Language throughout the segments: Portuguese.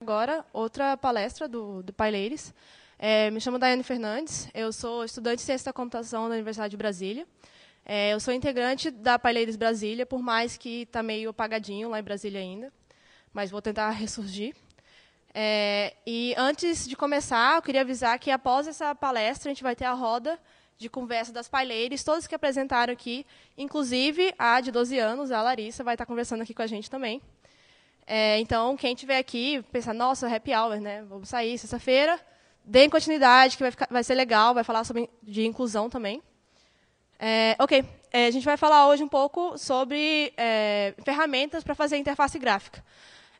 agora outra palestra do PyLadies. Me chamo Daiane Fernandes, eu sou estudante de Ciência da Computação da Universidade de Brasília. Eu sou integrante da PyLadies Brasília, por mais que está meio apagadinho lá em Brasília ainda, mas vou tentar ressurgir. E antes de começar, eu queria avisar que após essa palestra a gente vai ter a roda de conversa das PyLadies, todos que apresentaram aqui, inclusive a de 12 anos, a Larissa, vai estar conversando aqui com a gente também. Então, quem estiver aqui, pensar, nossa, happy hour, né? Vamos sair sexta-feira, deem continuidade, que vai ser legal, vai falar de inclusão também. A gente vai falar hoje um pouco sobre ferramentas para fazer interface gráfica.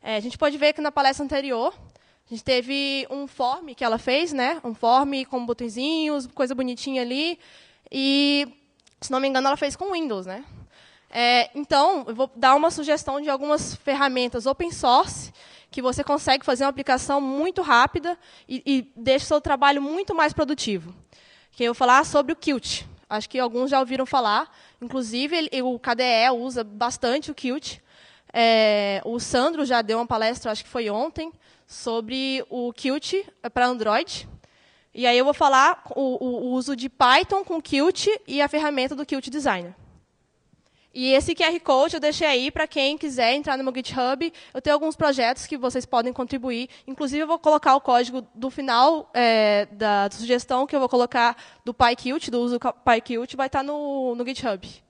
A gente pode ver que na palestra anterior, a gente teve um form que ela fez, né? Um form com botõezinhos, coisa bonitinha ali. E, se não me engano, ela fez com Windows, né? Então, eu vou dar uma sugestão de algumas ferramentas open source que você consegue fazer uma aplicação muito rápida e deixa o seu trabalho muito mais produtivo. Que eu vou falar sobre o Qt. Acho que alguns já ouviram falar. Inclusive, o KDE usa bastante o Qt. O Sandro já deu uma palestra, acho que foi ontem, sobre o Qt para Android. E aí eu vou falar o uso de Python com Qt e a ferramenta do Qt Designer. E esse QR Code eu deixei aí para quem quiser entrar no meu GitHub. Eu tenho alguns projetos que vocês podem contribuir. Inclusive, eu vou colocar o código do final da sugestão que eu vou colocar do PyQt, do uso do PyQt, vai estar no GitHub.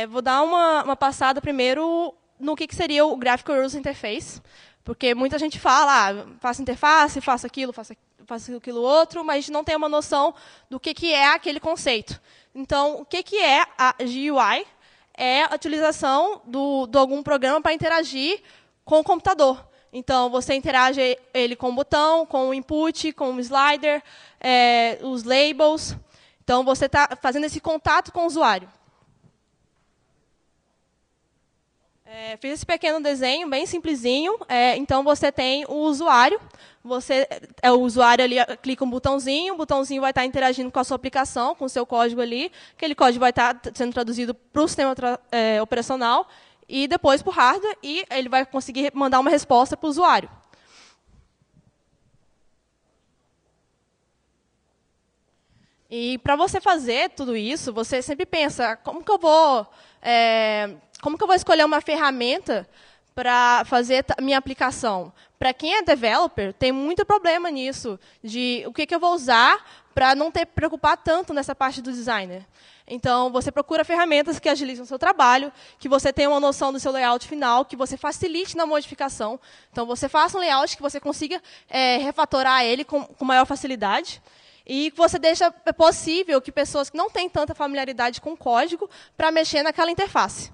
Vou dar uma passada primeiro no que seria o Graphical User Interface, porque muita gente fala, faço interface, faço aquilo, faço aquilo outro, mas a gente não tem uma noção do que é aquele conceito. Então, o que é a GUI? É a utilização de algum programa para interagir com o computador. Então, você interage ele com o botão, com o input, com o slider, os labels. Então, você está fazendo esse contato com o usuário. Fiz esse pequeno desenho, bem simplesinho. Então, você tem o usuário. O usuário ali clica um botãozinho, o botãozinho vai estar interagindo com a sua aplicação, com o seu código ali. Aquele código vai estar sendo traduzido para o sistema operacional e depois para o hardware, e ele vai conseguir mandar uma resposta para o usuário. E para você fazer tudo isso, você sempre pensa, como que eu vou escolher uma ferramenta para fazer a minha aplicação? Para quem é developer, tem muito problema nisso, de o que eu vou usar para não ter que preocupar tanto nessa parte do designer. Então, você procura ferramentas que agilizam o seu trabalho, que você tenha uma noção do seu layout final, que você facilite na modificação. Então, você faça um layout que você consiga refatorar ele com maior facilidade. E que você deixa possível que pessoas que não têm tanta familiaridade com o código para mexer naquela interface.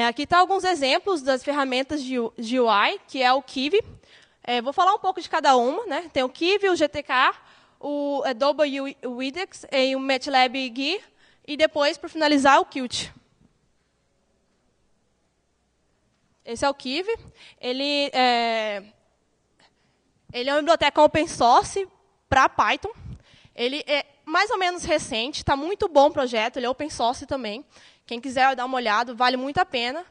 Aqui estão alguns exemplos das ferramentas de UI, que é o Kiwi. Vou falar um pouco de cada uma, né? Tem o Kiwi, o GTK, o Adobe Widx e o MATLAB GUI. E depois, para finalizar, o Qt. Esse é o Kiwi. Ele é uma biblioteca open source para Python. Ele é mais ou menos recente, está muito bom o projeto, ele é open source também. Quem quiser dar uma olhada, vale muito a pena.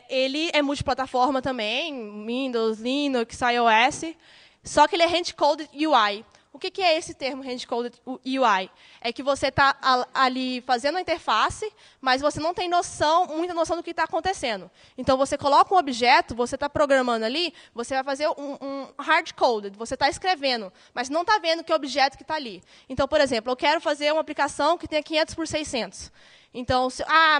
Ele é multiplataforma também, Windows, Linux, iOS, só que ele é hand-coded UI. O que é esse termo hand-coded UI? É que você está ali fazendo a interface, mas você não tem muita noção do que está acontecendo. Então, você coloca um objeto, você está programando ali, você vai fazer um hard-coded, você está escrevendo, mas não está vendo que objeto que está ali. Então, por exemplo, eu quero fazer uma aplicação que tenha 500 por 600. Então,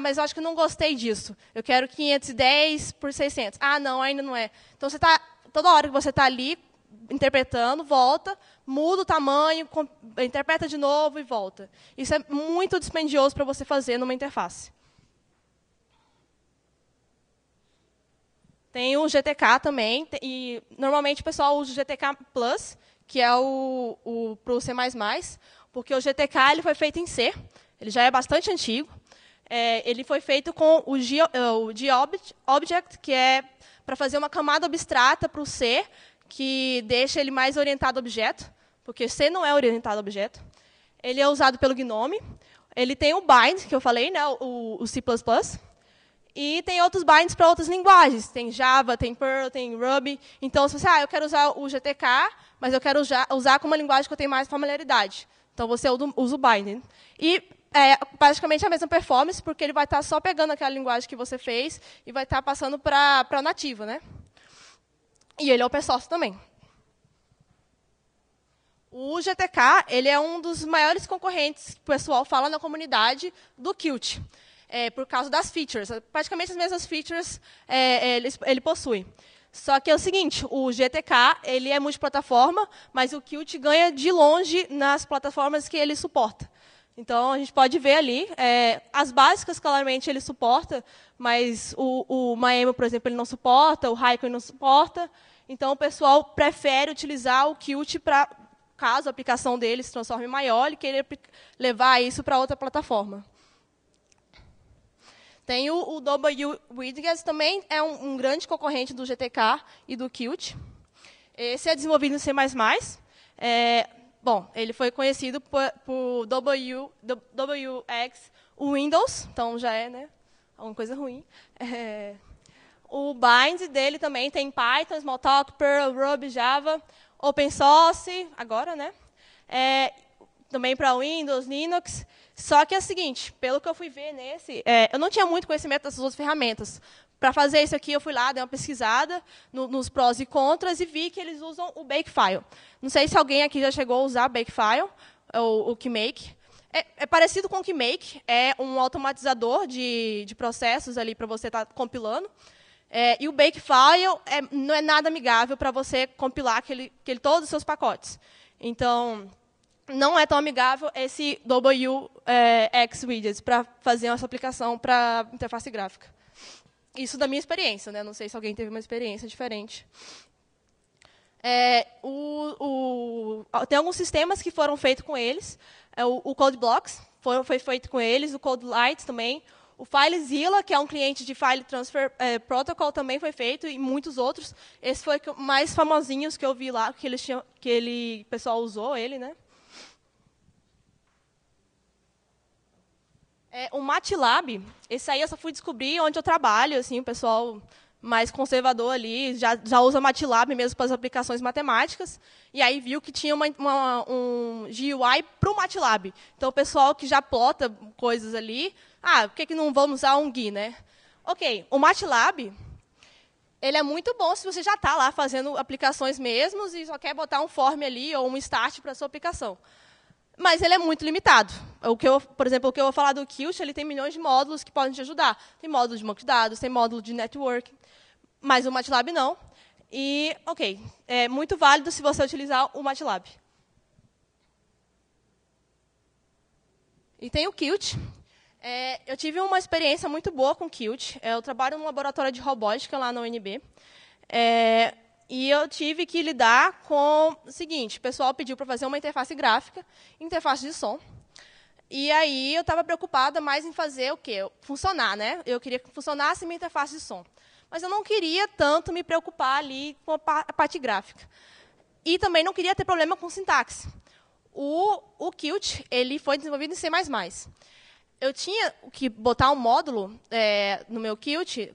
mas eu acho que não gostei disso. Eu quero 510 por 600. Não, ainda não é. Então, toda hora que você está ali, interpretando, volta, muda o tamanho, interpreta de novo e volta. Isso é muito dispendioso para você fazer numa interface. Tem o GTK também, e normalmente o pessoal usa o GTK Plus, que é para o C++, porque o GTK ele foi feito em C, ele já é bastante antigo. Ele foi feito com o GObject, que é para fazer uma camada abstrata para o C, que deixa ele mais orientado a objeto, porque C não é orientado a objeto. Ele é usado pelo GNOME. Ele tem o bind, que eu falei, né, o C++, e tem outros binds para outras linguagens. Tem Java, tem Perl, tem Ruby. Então, se você, eu quero usar o GTK, mas eu quero usar com uma linguagem que eu tenho mais familiaridade. Então, você usa o binding. E é praticamente a mesma performance, porque ele vai estar só pegando aquela linguagem que você fez e vai estar passando para a nativa, né? E ele é open source também. O GTK ele é um dos maiores concorrentes que o pessoal fala na comunidade do Qt, por causa das features. Praticamente as mesmas features ele possui. Só que é o seguinte, o GTK ele é multiplataforma, mas o Qt ganha de longe nas plataformas que ele suporta. Então, a gente pode ver ali, as básicas, claramente, ele suporta, mas o Maemo, por exemplo, ele não suporta, o Haiku ele não suporta. Então, o pessoal prefere utilizar o Qt para, caso a aplicação dele se transforme maior, ele querer levar isso para outra plataforma. Tem o W-Widgets, também é um grande concorrente do GTK e do Qt. Esse é desenvolvido em C++. Bom, ele foi conhecido por WX Windows, então já é, né, alguma coisa ruim. O bind dele também tem Python, Smalltalk, Perl, Ruby, Java, Open Source, agora, né? Também para Windows, Linux. Só que é o seguinte, pelo que eu fui ver nesse, eu não tinha muito conhecimento dessas outras ferramentas. Para fazer isso aqui, eu fui lá, dei uma pesquisada nos prós e contras e vi que eles usam o Bakefile. Não sei se alguém aqui já chegou a usar Bakefile, o KeyMake. É parecido com o KeyMake, é um automatizador de processos ali para você estar compilando. E o Bakefile não é nada amigável para você compilar todos os seus pacotes. Então, não é tão amigável esse WX Widgets para fazer essa aplicação para interface gráfica. Isso da minha experiência, né? Não sei se alguém teve uma experiência diferente. Tem alguns sistemas que foram feitos com eles. O CodeBlocks foi feito com eles, o CodeLite também. O FileZilla, que é um cliente de File Transfer Protocol, também foi feito, e muitos outros. Esse foi o mais famosinhos que eu vi lá, que o pessoal usou ele, né? O MATLAB, esse aí eu só fui descobrir onde eu trabalho, assim, o pessoal mais conservador ali já usa MATLAB mesmo para as aplicações matemáticas, e aí viu que tinha um GUI para o MATLAB. Então, o pessoal que já plota coisas ali, por que não vamos usar um GUI, né? Ok, o MATLAB, ele é muito bom se você já está lá fazendo aplicações mesmos e só quer botar um form ali ou um start para a sua aplicação. Mas ele é muito limitado. Por exemplo, o que eu vou falar do Qt, ele tem milhões de módulos que podem te ajudar. Tem módulo de banco de dados, tem módulo de network, mas o MATLAB não. E, ok, é muito válido se você utilizar o MATLAB. E tem o Qt. Eu tive uma experiência muito boa com o Qt. Eu trabalho num laboratório de robótica lá na UNB. E eu tive que lidar com o seguinte, o pessoal pediu para fazer uma interface gráfica, interface de som. E aí eu estava preocupada mais em fazer o quê? Funcionar, né? Eu queria que funcionasse minha interface de som. Mas eu não queria tanto me preocupar ali com a parte gráfica. E também não queria ter problema com sintaxe. O Qt ele foi desenvolvido em C++. Eu tinha que botar um módulo no meu Qt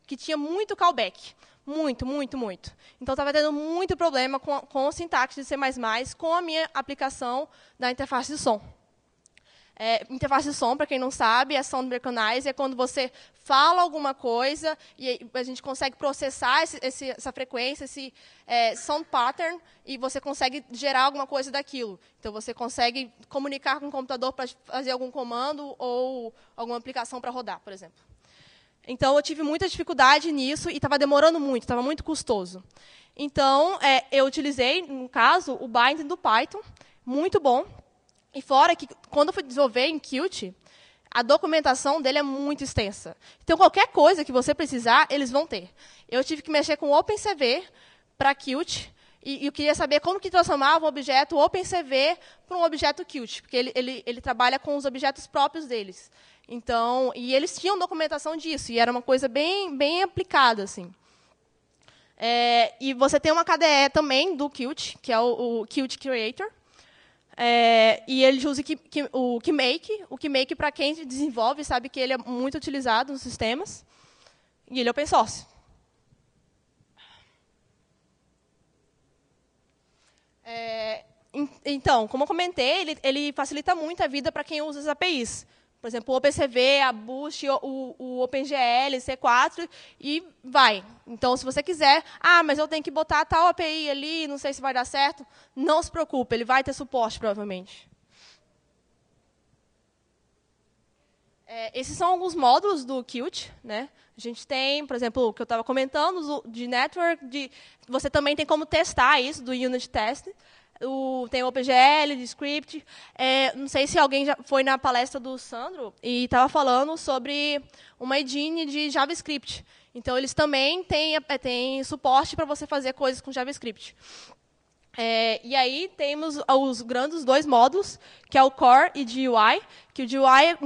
que tinha muito callback. Muito, muito, muito. Então, estava tendo muito problema com o sintaxe de C++, com a minha aplicação da interface de som. Interface de som, para quem não sabe, é Sound Recognize, é quando você fala alguma coisa e a gente consegue processar essa frequência, esse sound pattern, e você consegue gerar alguma coisa daquilo. Então, você consegue comunicar com o computador para fazer algum comando ou alguma aplicação para rodar, por exemplo. Então, eu tive muita dificuldade nisso e estava demorando muito, estava muito custoso. Então, eu utilizei, no caso, o binding do Python, muito bom. E fora que, quando eu fui desenvolver em Qt, a documentação dele é muito extensa. Então, qualquer coisa que você precisar, eles vão ter. Eu tive que mexer com o OpenCV para Qt, e eu queria saber como que transformava um objeto OpenCV para um objeto Qt, porque ele trabalha com os objetos próprios deles. Então, e eles tinham documentação disso, e era uma coisa bem, bem aplicada, assim. E você tem uma KDE também do Qt, que é o Qt Creator. E ele usa o KeyMake. O KeyMake, para quem desenvolve, sabe que ele é muito utilizado nos sistemas. E ele é open source. Então, como eu comentei, ele facilita muito a vida para quem usa as APIs. Por exemplo, o OpenCV, a Boost, o OpenGL, C4, e vai. Então, se você quiser, mas eu tenho que botar tal API ali, não sei se vai dar certo, não se preocupe, ele vai ter suporte, provavelmente. Esses são alguns módulos do Qt, né? A gente tem, por exemplo, o que eu estava comentando, de network, você também tem como testar isso, do unit test. Tem o OpenGL, de script. Não sei se alguém já foi na palestra do Sandro e estava falando sobre uma engine de JavaScript. Então, eles também têm suporte para você fazer coisas com JavaScript. E aí temos os grandes dois módulos, que é o Core e GUI, que o GUI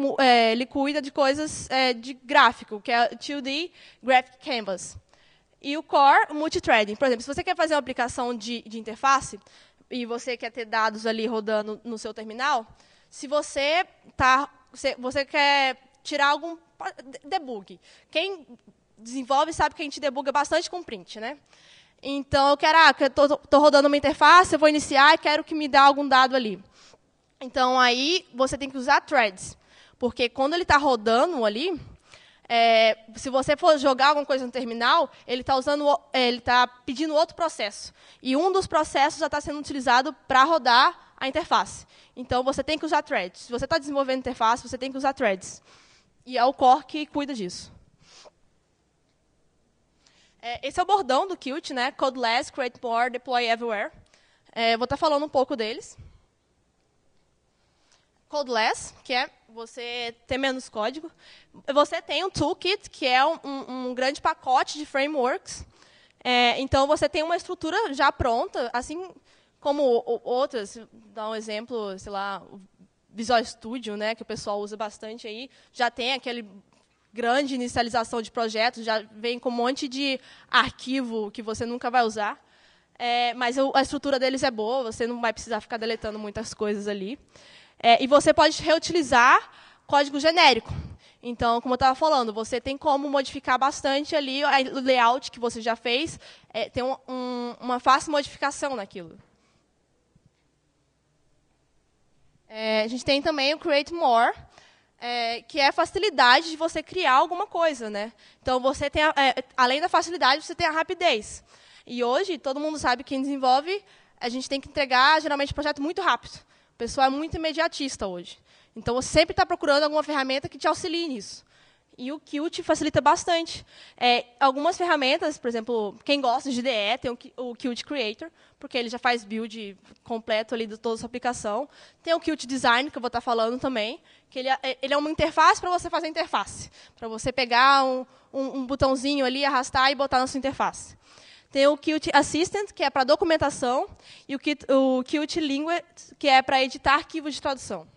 ele cuida de coisas de gráfico, que é 2D Graphic Canvas. E o Core, Multithreading. Por exemplo, se você quer fazer uma aplicação de interface, e você quer ter dados ali rodando no seu terminal, se você quer tirar algum debug. Quem desenvolve sabe que a gente debuga bastante com print, né? Então, eu quero, estou rodando uma interface, eu vou iniciar e quero que me dê algum dado ali. Então, aí, você tem que usar threads. Porque quando ele está rodando ali, se você for jogar alguma coisa no terminal, ele está pedindo outro processo. E um dos processos já está sendo utilizado para rodar a interface. Então, você tem que usar threads. Se você está desenvolvendo interface, você tem que usar threads. E é o core que cuida disso. Esse é o bordão do Qt, né? Codeless, Create More, Deploy Everywhere. Vou estar falando um pouco deles. Codeless, que é você ter menos código. Você tem um toolkit, que é um grande pacote de frameworks. Então, você tem uma estrutura já pronta, assim como outras. Dá um exemplo, sei lá, o Visual Studio, né, que o pessoal usa bastante aí. Já tem aquele grande inicialização de projetos, já vem com um monte de arquivo que você nunca vai usar. Mas a estrutura deles é boa, você não vai precisar ficar deletando muitas coisas ali. E você pode reutilizar código genérico. Então, como eu estava falando, você tem como modificar bastante ali o layout que você já fez, tem uma fácil modificação naquilo. A gente tem também o Create More, que é a facilidade de você criar alguma coisa, né? Então, você tem além da facilidade, você tem a rapidez. E hoje, todo mundo sabe que quem desenvolve, a gente tem que entregar, geralmente, um projeto muito rápido. O pessoal é muito imediatista hoje. Então, você sempre está procurando alguma ferramenta que te auxilie nisso. E o Qt facilita bastante. Algumas ferramentas, por exemplo, quem gosta de IDE, tem o Qt Creator, porque ele já faz build completo ali de toda a sua aplicação. Tem o Qt Design, que eu vou estar falando também, que ele é uma interface para você fazer interface. Para você pegar um botãozinho ali, arrastar e botar na sua interface. Tem o Qt Assistant, que é para documentação, e o Qt Language, que é para editar arquivos de tradução.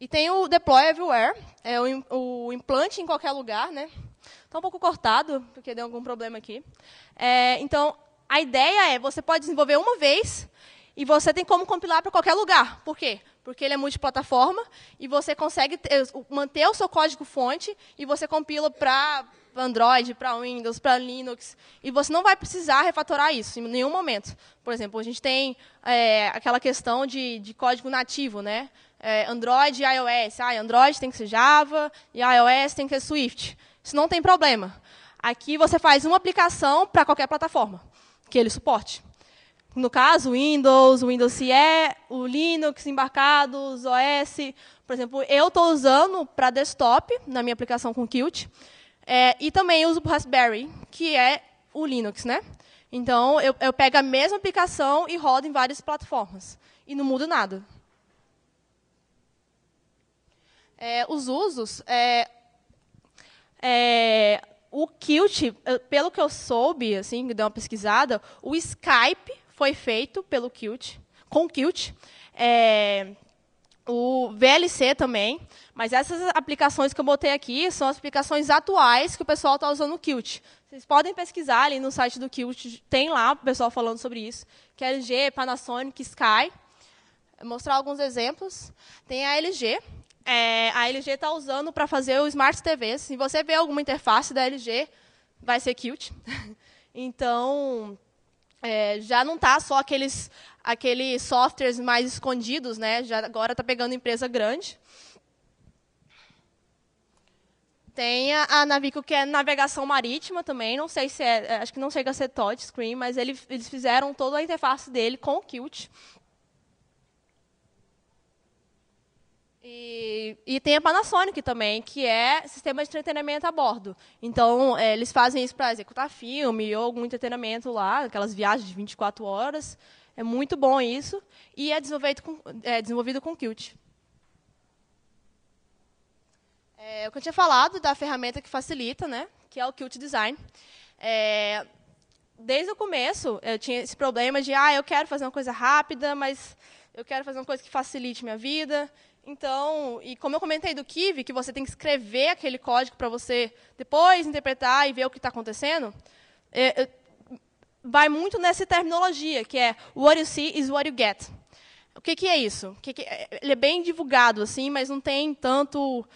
E tem o Deploy Everywhere, o implante em qualquer lugar, né? Está um pouco cortado, porque deu algum problema aqui. Então, a ideia você pode desenvolver uma vez e você tem como compilar para qualquer lugar. Por quê? Porque ele é multiplataforma e você consegue manter o seu código-fonte e você compila para Android, para Windows, para Linux, e você não vai precisar refatorar isso em nenhum momento. Por exemplo, a gente tem aquela questão de código nativo, né? Android e iOS. Android tem que ser Java e iOS tem que ser Swift. Isso não tem problema. Aqui você faz uma aplicação para qualquer plataforma que ele suporte. No caso, Windows CE, o Linux embarcados, OS. Por exemplo, eu estou usando para desktop, na minha aplicação com Qt, e também uso o Raspberry, que é o Linux, né? Então, eu pego a mesma aplicação e rodo em várias plataformas. E não muda nada. Os usos... o Qt, pelo que eu soube, assim, dei uma pesquisada, o Skype foi feito pelo Qt, com o Qt. o VLC também, mas essas aplicações que eu botei aqui são as aplicações atuais que o pessoal está usando no Qt. Vocês podem pesquisar ali no site do Qt, tem lá o pessoal falando sobre isso, que é LG, Panasonic, Sky. Vou mostrar alguns exemplos. Tem a LG. A LG está usando para fazer o Smart TVs. Se você vê alguma interface da LG, vai ser Qt. Então, já não está só aqueles softwares mais escondidos, né? Já agora está pegando empresa grande. Tem a Navico, que é navegação marítima também. Não sei se acho que não chega a ser touchscreen, mas eles fizeram toda a interface dele com o Qt. E tem a Panasonic também, que é sistema de entretenimento a bordo. Então, eles fazem isso para executar filme ou algum entretenimento lá, aquelas viagens de 24 horas. É muito bom isso. E é desenvolvido com Qt. O que eu tinha falado da ferramenta que facilita, né, que é o Qt Design. Desde o começo, eu tinha esse problema de, eu quero fazer uma coisa rápida, mas eu quero fazer uma coisa que facilite minha vida. Então, e como eu comentei do Kiwi, que você tem que escrever aquele código para você depois interpretar e ver o que está acontecendo, vai muito nessa terminologia, que é what you see is what you get. O que é isso? Ele é bem divulgado, assim, mas não tem tanto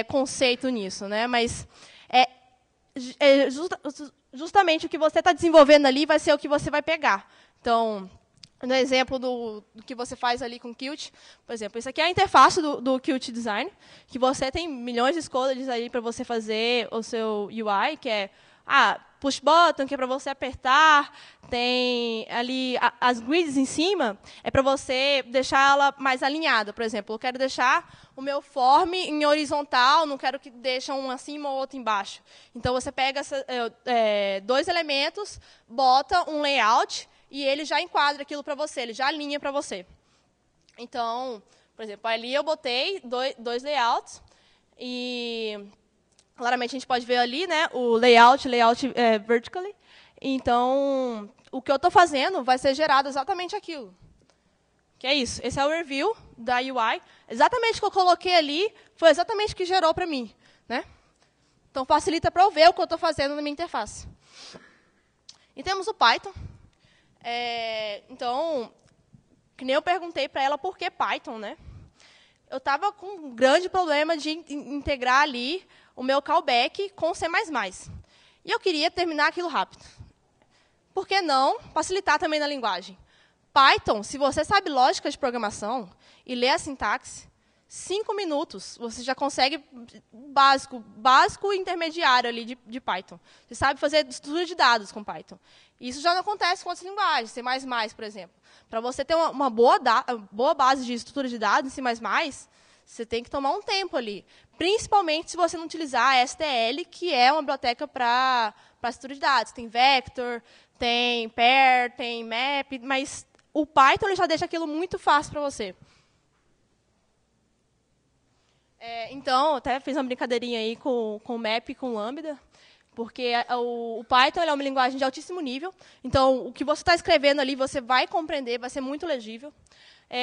conceito nisso, né? Mas justamente o que você está desenvolvendo ali vai ser o que você vai pegar. Então, no exemplo do que você faz ali com o Qt, por exemplo, isso aqui é a interface do Qt Design, que você tem milhões de escolhas aí para você fazer o seu UI, que é push button, que é para você apertar, tem ali as grids em cima, é para você deixar ela mais alinhada. Por exemplo, eu quero deixar o meu form em horizontal, não quero que deixe um acima ou outro embaixo. Então, você pega dois elementos, bota um layout, e ele já enquadra aquilo para você, ele já alinha para você. Então, por exemplo, ali eu botei dois layouts, e claramente a gente pode ver ali, né, o layout vertically. Então, o que eu estou fazendo vai ser gerado exatamente aquilo. Que é isso. Esse é o review da UI. Exatamente o que eu coloquei ali foi exatamente o que gerou para mim, né? Então, facilita para eu ver o que eu estou fazendo na minha interface. E temos o Python. Então, que nem eu perguntei para ela por que Python, né? Eu estava com um grande problema de integrar ali o meu callback com C++. E eu queria terminar aquilo rápido. Por que não facilitar também na linguagem? Python, se você sabe lógica de programação e lê a sintaxe, 5 minutos você já consegue básico e intermediário ali de Python. Você sabe fazer estrutura de dados com Python. Isso já não acontece com outras linguagens, C++, por exemplo. Para você ter uma boa base de estrutura de dados em C++, você tem que tomar um tempo ali. Principalmente se você não utilizar a STL, que é uma biblioteca para estrutura de dados. Tem vector, tem pair, tem map, mas o Python ele já deixa aquilo muito fácil para você. Então, até fiz uma brincadeirinha aí com o map e com o lambda, porque o Python é uma linguagem de altíssimo nível. Então, o que você está escrevendo ali, você vai compreender, vai ser muito legível.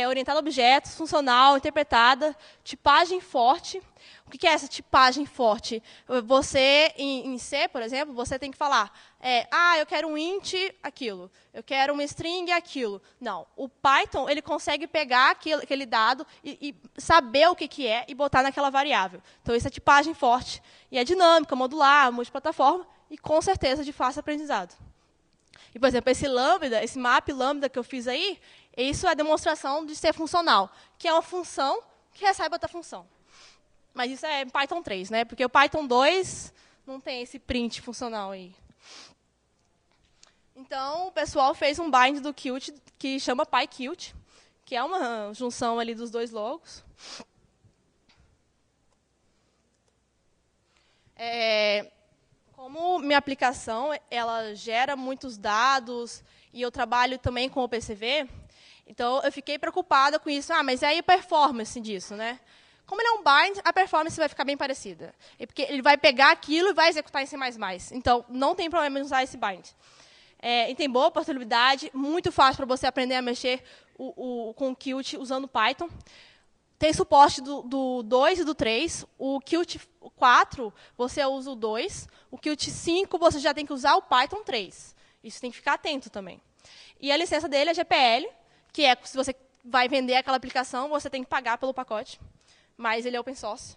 Orientada a objetos, funcional, interpretada, tipagem forte. O que é essa tipagem forte? Você, em C, por exemplo, você tem que falar, eu quero um int, aquilo. Eu quero uma string, aquilo. Não. O Python ele consegue pegar aquele dado e saber o que é e botar naquela variável. Então, isso é tipagem forte. E é dinâmica, modular, multiplataforma e, com certeza, de fácil aprendizado. E, por exemplo, esse map lambda que eu fiz aí, isso é demonstração de ser funcional, que é uma função que recebe outra função. Mas isso é Python 3, né? Porque o Python 2 não tem esse print funcional aí. Então, o pessoal fez um bind do Qt que chama PyQt, que é uma junção ali dos dois logos. Como minha aplicação ela gera muitos dados e eu trabalho também com o PCV, então eu fiquei preocupada com isso. Mas aí a performance disso, né? Como ele é um bind, a performance vai ficar bem parecida. Porque ele vai pegar aquilo e vai executar em C++. Então, não tem problema em usar esse bind. E tem boa portabilidade, muito fácil para você aprender a mexer com o Qt usando Python. tem suporte do 2 e do 3. O Qt 4, você usa o 2. O Qt 5, você já tem que usar o Python 3. Isso tem que ficar atento também. E a licença dele é GPL, que é, se você vai vender aquela aplicação, você tem que pagar pelo pacote. Mas ele é open source.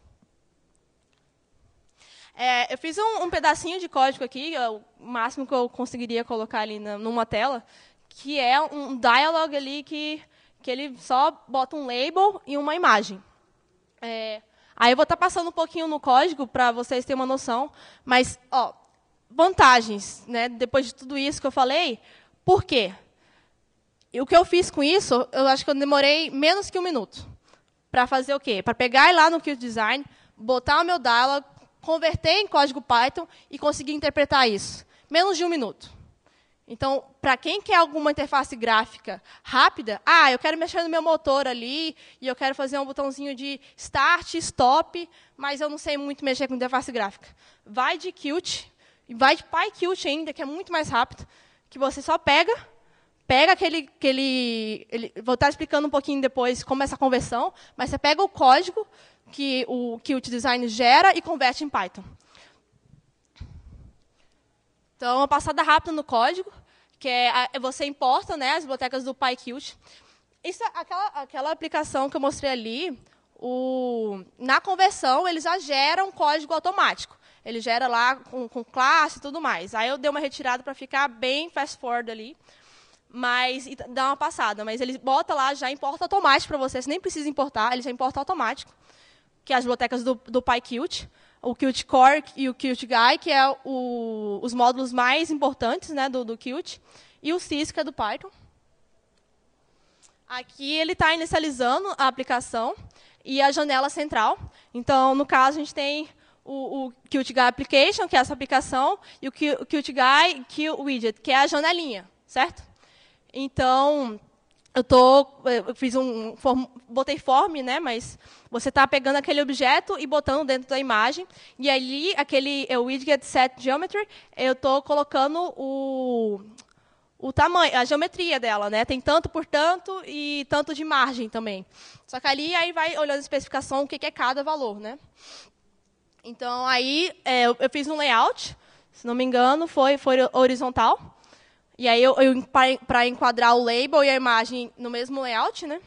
Eu fiz um pedacinho de código aqui, o máximo que eu conseguiria colocar ali numa tela, que é um dialog ali que ele só bota um label e uma imagem. Aí eu vou estar passando um pouquinho no código para vocês terem uma noção, mas vantagens, né, depois de tudo isso que eu falei, por quê? E o que eu fiz com isso, eu acho que eu demorei menos que 1 minuto. Para fazer o quê? Para pegar e ir lá no Qt Design, botar o meu dialog, converter em código Python e conseguir interpretar isso. Menos de 1 minuto. Então, para quem quer alguma interface gráfica rápida, eu quero mexer no meu motor ali, e eu quero fazer um botãozinho de start, stop, mas eu não sei muito mexer com interface gráfica. Vai de Qt, e vai de PyQt ainda, que é muito mais rápido, que você só pega vou estar explicando um pouquinho depois como é essa conversão, mas você pega o código que o Qt Design gera e converte em Python. Então, uma passada rápida no código, que você importa, né, as bibliotecas do PyQt. Isso, aquela aplicação que eu mostrei ali, na conversão, ele já gera um código automático. Ele gera lá com classe e tudo mais. Aí eu dei uma retirada para ficar bem fast forward ali. E dá uma passada, mas ele bota lá, já importa automático para você, você nem precisa importar, ele já importa automático, que é as bibliotecas do PyQt, o Qt Core e o Qt Guy, que é os módulos mais importantes, né, do Qt, e o Sys, que é do Python. Aqui ele está inicializando a aplicação e a janela central. Então, no caso, a gente tem o Qt Guy Application, que é essa aplicação, e o Qt Guy Q Widget, que é a janelinha, certo? Então, eu botei form, né, mas você está pegando aquele objeto e botando dentro da imagem, e ali, aquele widget set geometry, eu estou colocando o tamanho, a geometria dela, né? Tem tanto por tanto e tanto de margem também. Só que ali aí vai olhando a especificação, o que é cada valor, né? Então, aí eu fiz um layout, se não me engano, foi horizontal. E aí, para enquadrar o label e a imagem no mesmo layout, né?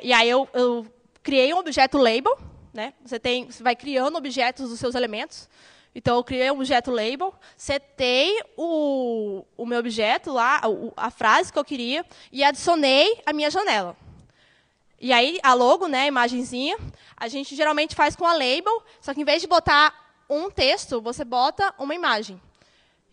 E aí, eu criei um objeto label. Né? Você vai criando objetos dos seus elementos. Então, eu criei um objeto label, setei o meu objeto lá, a frase que eu queria, e adicionei a minha janela. E aí, a logo, né, a imagenzinha, a gente geralmente faz com a label, só que em vez de botar um texto, você bota uma imagem.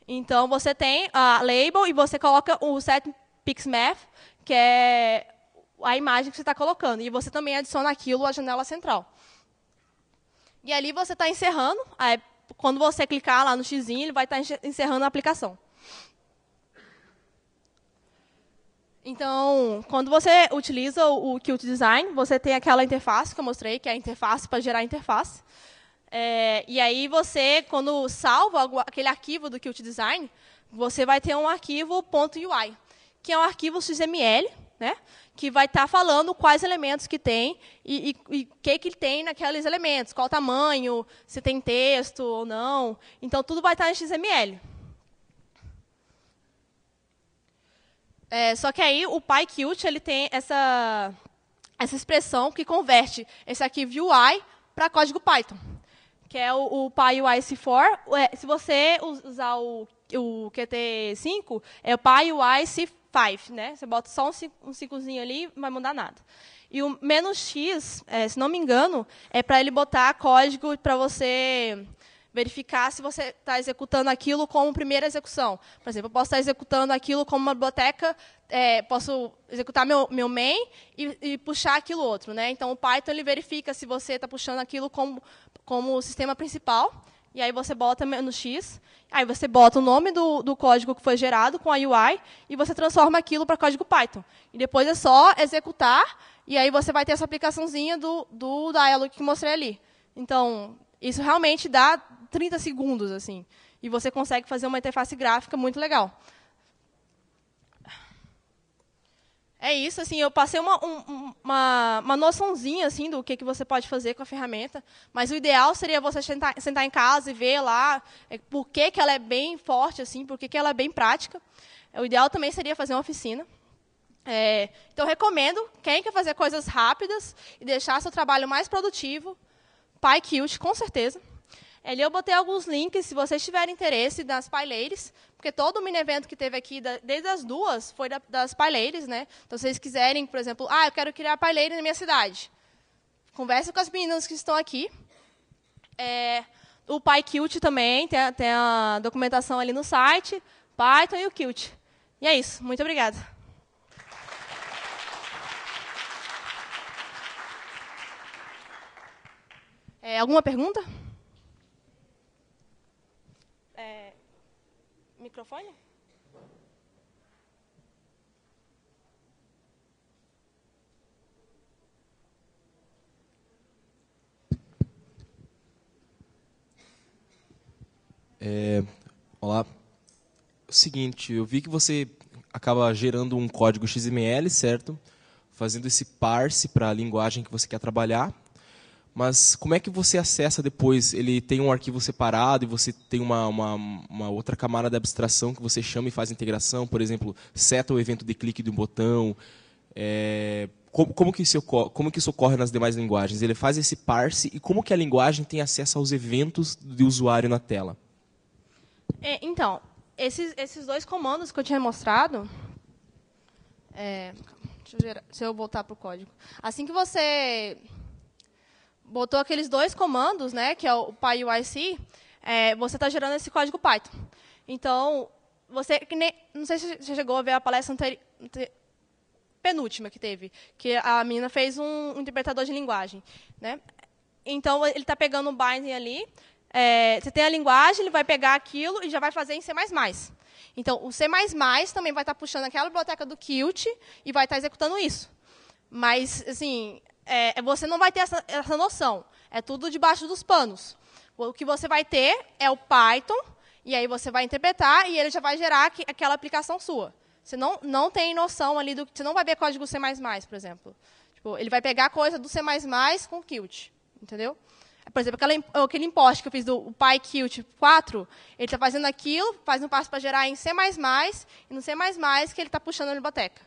Então, você tem a label e você coloca o setPixMath, que é a imagem que você está colocando. E você também adiciona aquilo à janela central. E ali você está encerrando. Quando você clicar lá no xizinho, ele vai estar encerrando a aplicação. Então, quando você utiliza o Qt Design, você tem aquela interface que eu mostrei, que é a interface para gerar interface. E aí você, quando salva aquele arquivo do Qt Design, você vai ter um arquivo .ui, que é um arquivo XML, né, que vai estar falando quais elementos que tem e o que tem naqueles elementos, qual o tamanho, se tem texto ou não. Então, tudo vai estar em XML. Só que aí o PyQt ele tem essa expressão que converte esse arquivo UI para código Python, que é o PyUI-C4. Se você usar o Qt5, é o PyUI-C5. Né? Você bota só um 5zinho ali, não vai mudar nada. E o "-x", se não me engano, é para ele botar código para você verificar se você está executando aquilo como primeira execução. Por exemplo, eu posso estar executando aquilo como uma biblioteca, posso executar meu main e puxar aquilo outro. Né? Então, o Python ele verifica se você está puxando aquilo como o sistema principal, e aí você bota "-x", aí você bota o nome do código que foi gerado com a UI, e você transforma aquilo para código Python. E depois é só executar, e aí você vai ter essa aplicaçãozinha do dialog que mostrei ali. Então, isso realmente dá 30 segundos, assim, e você consegue fazer uma interface gráfica muito legal. É isso, assim, eu passei uma noçãozinha assim, do que você pode fazer com a ferramenta, mas o ideal seria você sentar em casa e ver lá por que ela é bem forte, assim, por que ela é bem prática. O ideal também seria fazer uma oficina. Então, eu recomendo, quem quer fazer coisas rápidas e deixar seu trabalho mais produtivo, PyQt, com certeza. Ali eu botei alguns links, se vocês tiverem interesse, das PyLadies, porque todo o mini-evento que teve aqui, desde as duas, foi das PyLadies, né? Então, se vocês quiserem, por exemplo, eu quero criar PyLady na minha cidade, conversa com as meninas que estão aqui. O PyQt também, tem a documentação ali no site, Python e o Qt. E é isso, muito obrigada. Alguma pergunta? Microfone? Olá. O seguinte, eu vi que você acaba gerando um código XML, certo? Fazendo esse parse para a linguagem que você quer trabalhar. Mas como é que você acessa depois? Ele tem um arquivo separado e você tem uma outra camada de abstração que você chama e faz integração? Por exemplo, seta o evento de clique de um botão. Como que isso ocorre nas demais linguagens? Ele faz esse parse e como que a linguagem tem acesso aos eventos do usuário na tela? Então, esses dois comandos que eu tinha mostrado... deixa eu voltar para o código. Assim que você botou aqueles dois comandos, né, que é o PyUIC, você está gerando esse código Python. Então, não sei se você chegou a ver a palestra penúltima que teve, que a menina fez um interpretador de linguagem, né? Então, ele está pegando o binding ali, você tem a linguagem, ele vai pegar aquilo e já vai fazer em C++. Então, o C++ também vai estar puxando aquela biblioteca do Qt e vai estar executando isso. Mas, assim, você não vai ter essa noção. É tudo debaixo dos panos. O que você vai ter é o Python, e aí você vai interpretar e ele já vai gerar aquela aplicação sua. Você não tem noção ali do... Você não vai ver código C++, por exemplo. Tipo, ele vai pegar coisa do C++ com Qt. Entendeu? Por exemplo, aquele import que eu fiz do PyQt 4, ele está fazendo aquilo, faz um passo para gerar em C++, e no C++ que ele está puxando a biblioteca.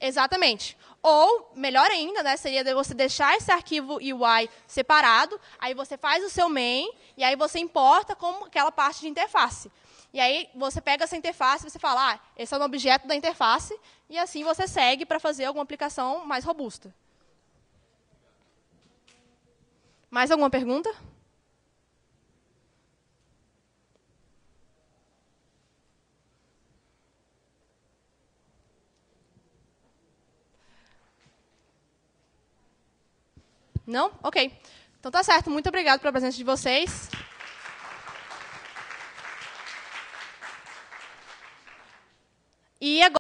Exatamente. Ou, melhor ainda, né, seria você deixar esse arquivo UI separado, aí você faz o seu main, e aí você importa como aquela parte de interface. E aí você pega essa interface e você fala, esse é um objeto da interface, e assim você segue para fazer alguma aplicação mais robusta. Mais alguma pergunta? Não? Ok. Então tá certo. Muito obrigado pela presença de vocês. E agora